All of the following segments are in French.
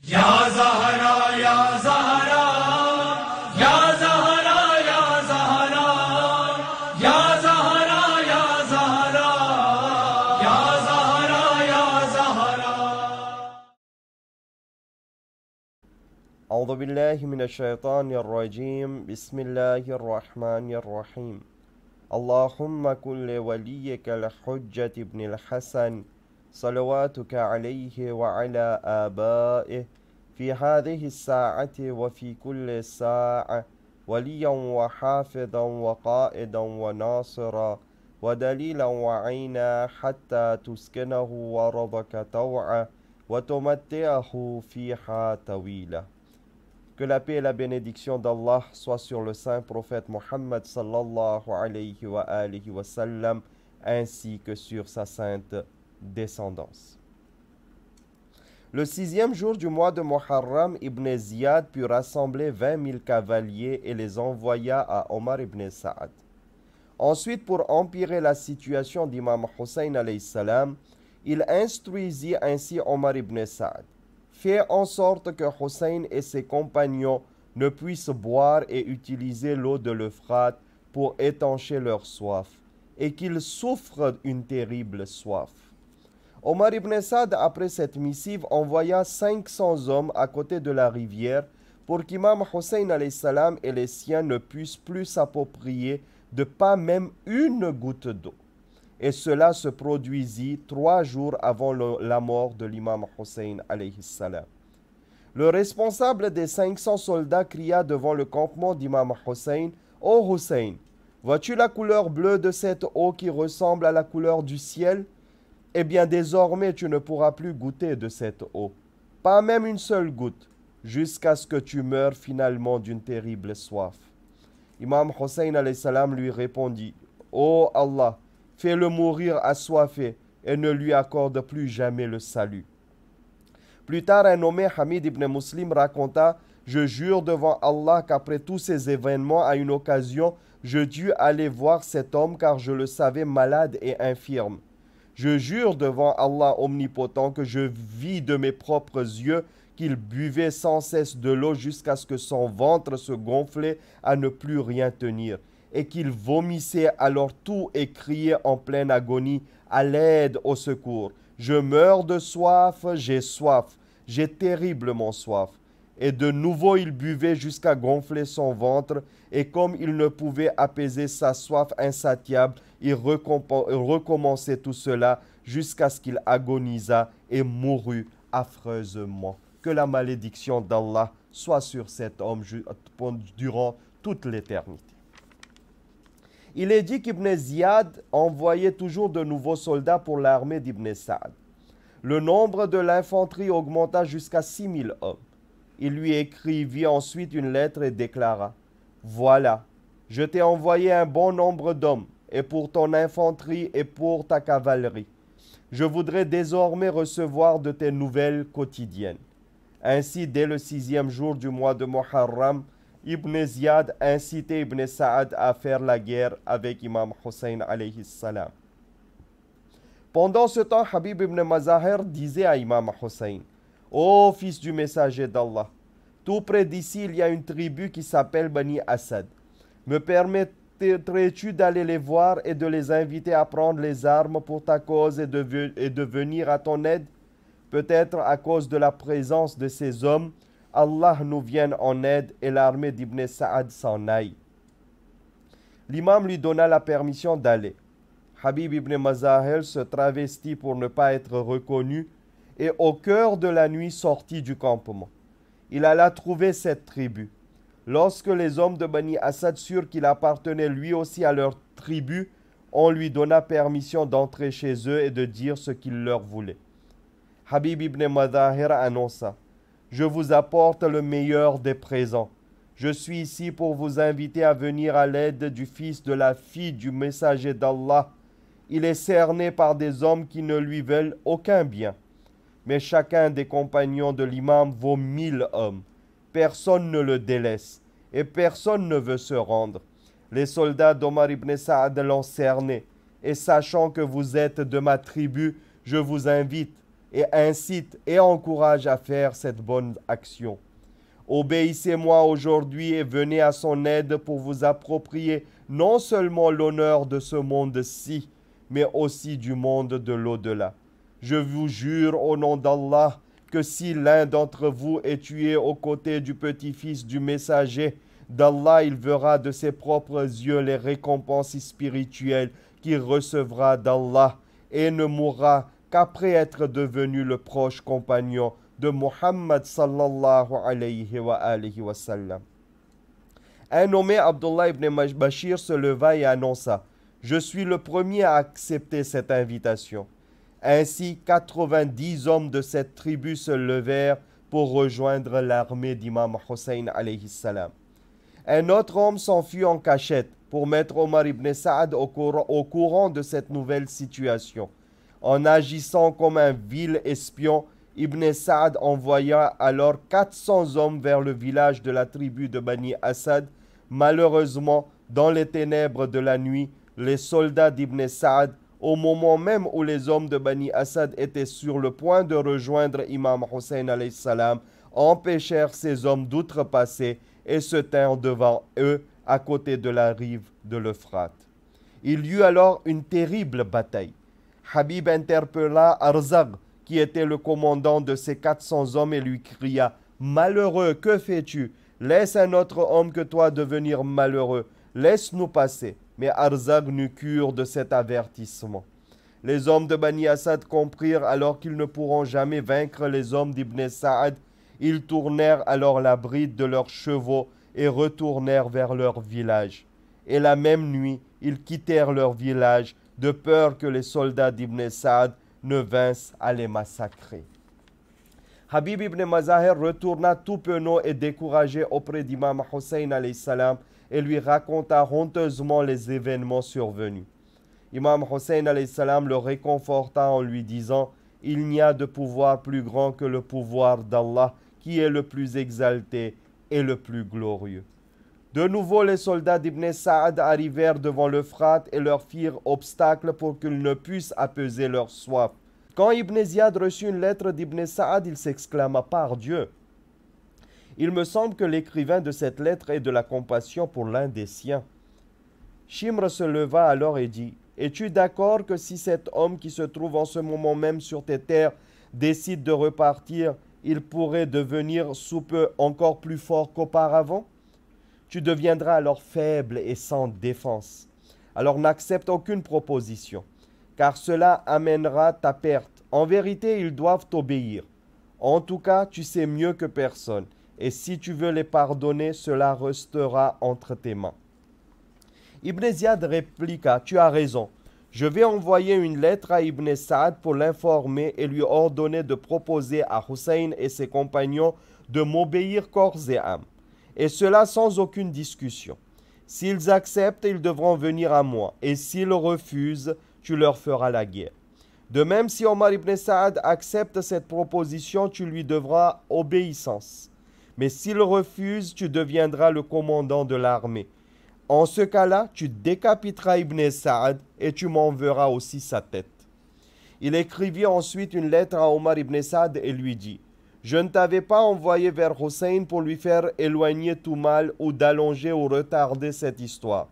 Ya Zahra, Ya Zahra, Ya Zahra, Ya Zahra, Ya Zahra, Ya Zahra, Ya Zahra, Ya Zahra. أعوذ بالله من الشيطان الرجيم بسم الله الرحمن الرحيم اللهم كن لوليك الحجة ابن الحسن صلواتك عليه وعلى آبائه في هذه الساعة وفي كل ساعة وليا وحافظا وقائدا وناصرا ودليلا وعينا حتى تسكنه ورضك طوعا وتمتعه فيها طويلا. Que la paix et la bénédiction d'Allah soient sur le saint prophète Mohammed sallallahu alayhi wa sallam ainsi que sur sa sainte descendance. Le 6e jour du mois de Muharram, Ibn Ziyad put rassembler 20 000 cavaliers et les envoya à Omar ibn Sa'ad. Ensuite, pour empirer la situation d'Imam Hussein alayhi salam, il instruisit ainsi Omar ibn Sa'ad. Fais en sorte que Hussein et ses compagnons ne puissent boire et utiliser l'eau de l'Euphrate pour étancher leur soif, et qu'ils souffrent une terrible soif. Omar ibn Sa'd, après cette missive, envoya 500 hommes à côté de la rivière pour qu'Imam Hussein alayhi salam et les siens ne puissent plus s'approprier de pas même une goutte d'eau. Et cela se produisit 3 jours avant la mort de l'imam Hussein alayhi salam. Le responsable des 500 soldats cria devant le campement d'imam Hussein: « Ô Hussein, vois-tu la couleur bleue de cette eau qui ressemble à la couleur du ciel? Eh bien désormais tu ne pourras plus goûter de cette eau, pas même une seule goutte, jusqu'à ce que tu meures finalement d'une terrible soif. » Imam Hussein alayhi salam lui répondit: « Ô Allah, fais-le mourir assoiffé et ne lui accorde plus jamais le salut. » Plus tard, un nommé Hamid ibn Muslim raconta: « Je jure devant Allah qu'après tous ces événements, à une occasion, je dus aller voir cet homme car je le savais malade et infirme. Je jure devant Allah omnipotent que je vis de mes propres yeux qu'il buvait sans cesse de l'eau jusqu'à ce que son ventre se gonflait à ne plus rien tenir, et qu'il vomissait alors tout et criait en pleine agonie: à l'aide, au secours. Je meurs de soif, j'ai terriblement soif. Et de nouveau il buvait jusqu'à gonfler son ventre, et comme il ne pouvait apaiser sa soif insatiable, il recommençait tout cela jusqu'à ce qu'il agonisât et mourut affreusement. Que la malédiction d'Allah soit sur cet homme durant toute l'éternité. Il est dit qu'Ibn Ziyad envoyait toujours de nouveaux soldats pour l'armée d'Ibn Sa'ad. Le nombre de l'infanterie augmenta jusqu'à 6000 hommes. Il lui écrivit ensuite une lettre et déclara: « Voilà, je t'ai envoyé un bon nombre d'hommes, et pour ton infanterie et pour ta cavalerie. Je voudrais désormais recevoir de tes nouvelles quotidiennes. » Ainsi, dès le 6e jour du mois de Muharram, Ibn Ziyad incitait Ibn Sa'ad à faire la guerre avec Imam Hussein alayhi salam. Pendant ce temps, Habib ibn Mazahir disait à Imam Hussein: « Ô fils du messager d'Allah, tout près d'ici il y a une tribu qui s'appelle Bani Asad. Me permettrais-tu d'aller les voir et de les inviter à prendre les armes pour ta cause et de venir à ton aide? Peut-être à cause de la présence de ces hommes, Allah nous vienne en aide et l'armée d'Ibn Sa'ad s'en aille. » L'imam lui donna la permission d'aller. Habib ibn Mazahel se travestit pour ne pas être reconnu et au cœur de la nuit sortit du campement. Il alla trouver cette tribu. Lorsque les hommes de Bani Asad surent qu'il appartenait lui aussi à leur tribu, on lui donna permission d'entrer chez eux et de dire ce qu'il leur voulait. Habib ibn Mazahir annonça: « Je vous apporte le meilleur des présents. Je suis ici pour vous inviter à venir à l'aide du fils de la fille du messager d'Allah. Il est cerné par des hommes qui ne lui veulent aucun bien. Mais chacun des compagnons de l'imam vaut 1000 hommes. Personne ne le délaisse et personne ne veut se rendre. Les soldats d'Omar ibn Sa'ad l'ont cerné, et sachant que vous êtes de ma tribu, je vous invite, et incite et encourage à faire cette bonne action. Obéissez-moi aujourd'hui et venez à son aide pour vous approprier non seulement l'honneur de ce monde-ci, mais aussi du monde de l'au-delà. Je vous jure au nom d'Allah que si l'un d'entre vous est tué aux côtés du petit-fils du messager d'Allah, il verra de ses propres yeux les récompenses spirituelles qu'il recevra d'Allah et ne mourra qu'après être devenu le proche compagnon de Muhammad sallallahu alayhi wa sallam. Un nommé Abdullah ibn Bashir se leva et annonça: « Je suis le premier à accepter cette invitation. » Ainsi, 90 hommes de cette tribu se levèrent pour rejoindre l'armée d'Imam Hussein alayhi salam. Un autre homme s'enfuit en cachette pour mettre Omar ibn Saad au courant de cette nouvelle situation. En agissant comme un vil espion, Ibn Saad envoya alors 400 hommes vers le village de la tribu de Bani Asad. Malheureusement, dans les ténèbres de la nuit, les soldats d'Ibn Saad, au moment même où les hommes de Bani Asad étaient sur le point de rejoindre Imam Hussein alayhi salam, empêchèrent ces hommes d'outrepasser et se tinrent devant eux à côté de la rive de l'Euphrate. Il y eut alors une terrible bataille. Habib interpella Arzag, qui était le commandant de ces 400 hommes, et lui cria: « Malheureux, que fais-tu? Laisse un autre homme que toi devenir malheureux. Laisse-nous passer. » Mais Arzag n'eut cure de cet avertissement. Les hommes de Bani Asad comprirent alors qu'ils ne pourront jamais vaincre les hommes d'Ibn Saad. Ils tournèrent alors la bride de leurs chevaux et retournèrent vers leur village. Et la même nuit, ils quittèrent leur village de peur que les soldats d'Ibn Saad ne vinssent à les massacrer. Habib ibn Mazahir retourna tout penaud et découragé auprès d'Imam Hussein alayhi salam et lui raconta honteusement les événements survenus. Imam Hussein alayhi salam le réconforta en lui disant: « Il n'y a de pouvoir plus grand que le pouvoir d'Allah, qui est le plus exalté et le plus glorieux. » De nouveau, les soldats d'Ibn Saad arrivèrent devant l'Euphrate et leur firent obstacle pour qu'ils ne puissent apaiser leur soif. Quand Ibn Ziyad reçut une lettre d'Ibn Saad, il s'exclama: « Par Dieu, il me semble que l'écrivain de cette lettre ait de la compassion pour l'un des siens. » Shimr se leva alors et dit: « Es-tu d'accord que si cet homme qui se trouve en ce moment même sur tes terres décide de repartir, il pourrait devenir sous peu encore plus fort qu'auparavant? Tu deviendras alors faible et sans défense. Alors n'accepte aucune proposition, car cela amènera ta perte. En vérité, ils doivent t'obéir. En tout cas, tu sais mieux que personne, et si tu veux les pardonner, cela restera entre tes mains. » Ibn Ziyad répliqua: « Tu as raison. Je vais envoyer une lettre à Ibn Saad pour l'informer et lui ordonner de proposer à Hussein et ses compagnons de m'obéir corps et âme. Et cela sans aucune discussion. S'ils acceptent, ils devront venir à moi, et s'ils refusent, tu leur feras la guerre. De même, si Omar ibn Saad accepte cette proposition, tu lui devras obéissance. Mais s'il refuse, tu deviendras le commandant de l'armée. En ce cas-là, tu décapiteras Ibn Saad et tu m'enverras aussi sa tête. » Il écrivit ensuite une lettre à Omar ibn Saad et lui dit: « Je ne t'avais pas envoyé vers Hussein pour lui faire éloigner tout mal ou d'allonger ou retarder cette histoire.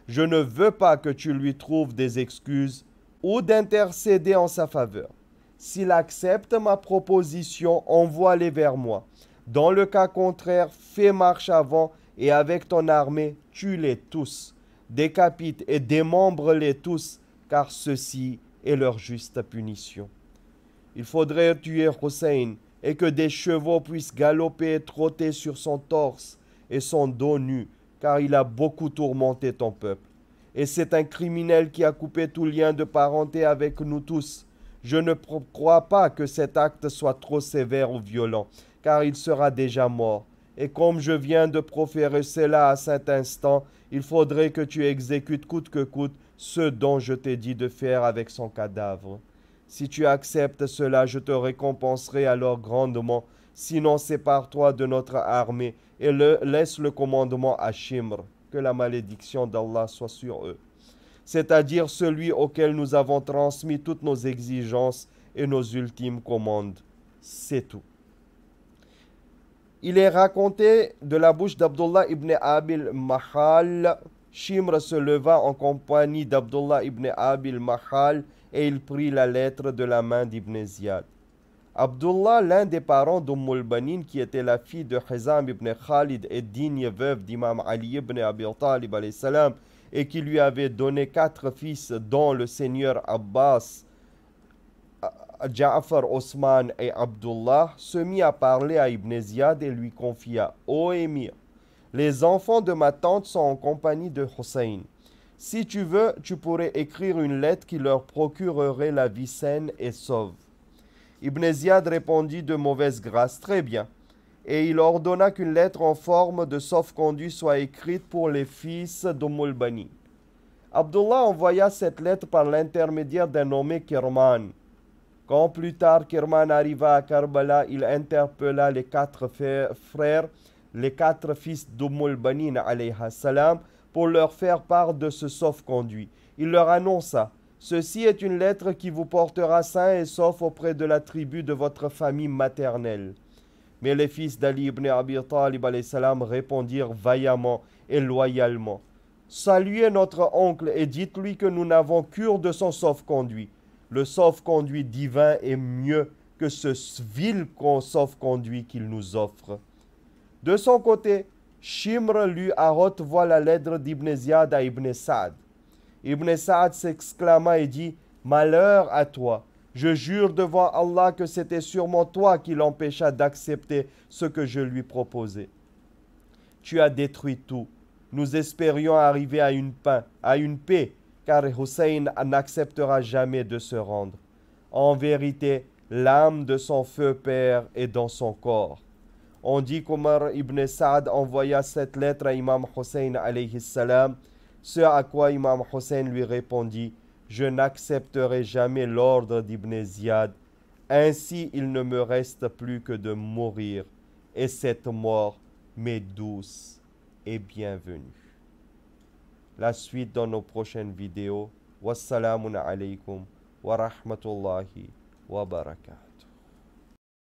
Je ne veux pas que tu lui trouves des excuses ou d'intercéder en sa faveur. S'il accepte ma proposition, envoie-les vers moi. Dans le cas contraire, fais marche avant et avec ton armée, tue-les tous, décapite et démembre-les tous, car ceci est leur juste punition. Il faudrait tuer Hussein et que des chevaux puissent galoper et trotter sur son torse et son dos nu, car il a beaucoup tourmenté ton peuple. Et c'est un criminel qui a coupé tout lien de parenté avec nous tous. Je ne crois pas que cet acte soit trop sévère ou violent, car il sera déjà mort. Et comme je viens de proférer cela à cet instant, il faudrait que tu exécutes coûte que coûte ce dont je t'ai dit de faire avec son cadavre. Si tu acceptes cela, je te récompenserai alors grandement. Sinon, sépare-toi de notre armée et laisse le commandement à Shimr, que la malédiction d'Allah soit sur eux, c'est-à-dire celui auquel nous avons transmis toutes nos exigences et nos ultimes commandes. C'est tout. Il est raconté de la bouche d'Abdullah ibn Abil Mahal. Shimr se leva en compagnie d'Abdullah ibn Abil Mahal et il prit la lettre de la main d'Ibn Ziyad. Abdullah, l'un des parents d'Umm Banin, qui était la fille de Hizam ibn Khalid et digne veuve d'Imam Ali ibn Abi Talib salam, et qui lui avait donné 4 fils, dont le seigneur Abbas, Ja'far, Osman et Abdullah, se mit à parler à Ibn Ziyad et lui confia: Ô émir, les enfants de ma tante sont en compagnie de Hussein. Si tu veux, tu pourrais écrire une lettre qui leur procurerait la vie saine et sauve. Ibn Ziyad répondit de mauvaise grâce: Très bien. Et il ordonna qu'une lettre en forme de sauf-conduit soit écrite pour les fils d'Umm Banin. Abdullah envoya cette lettre par l'intermédiaire d'un nommé Kirman. Quand plus tard Kirman arriva à Karbala, il interpella les 4 frères, les 4 fils d'Umm Banin alayha salam, pour leur faire part de ce sauf-conduit. Il leur annonça: Ceci est une lettre qui vous portera sain et sauf auprès de la tribu de votre famille maternelle. Mais les fils d'Ali ibn Abi Talib salam répondirent vaillamment et loyalement: Saluez notre oncle et dites-lui que nous n'avons cure de son sauf-conduit. Le sauf-conduit divin est mieux que ce vil sauf-conduit qu'il nous offre. De son côté, Shimr lut à haute voix la lettre d'Ibn Ziyad à Ibn Sa'd. Ibn Sa'd s'exclama et dit: Malheur à toi! Je jure devant Allah que c'était sûrement toi qui l'empêcha d'accepter ce que je lui proposais. Tu as détruit tout. Nous espérions arriver à une paix, car Hussein n'acceptera jamais de se rendre. En vérité, l'âme de son feu père est dans son corps. On dit qu'Omar ibn Sa'd envoya cette lettre à Imam Hussein alayhi salam, ce à quoi Imam Hussein lui répondit: Je n'accepterai jamais l'ordre d'Ibn Ziyad. Ainsi, il ne me reste plus que de mourir, et cette mort m'est douce et bienvenue. La suite dans nos prochaines vidéos. Wassalamun alaykum wa rahmatullahi wa barakatuh.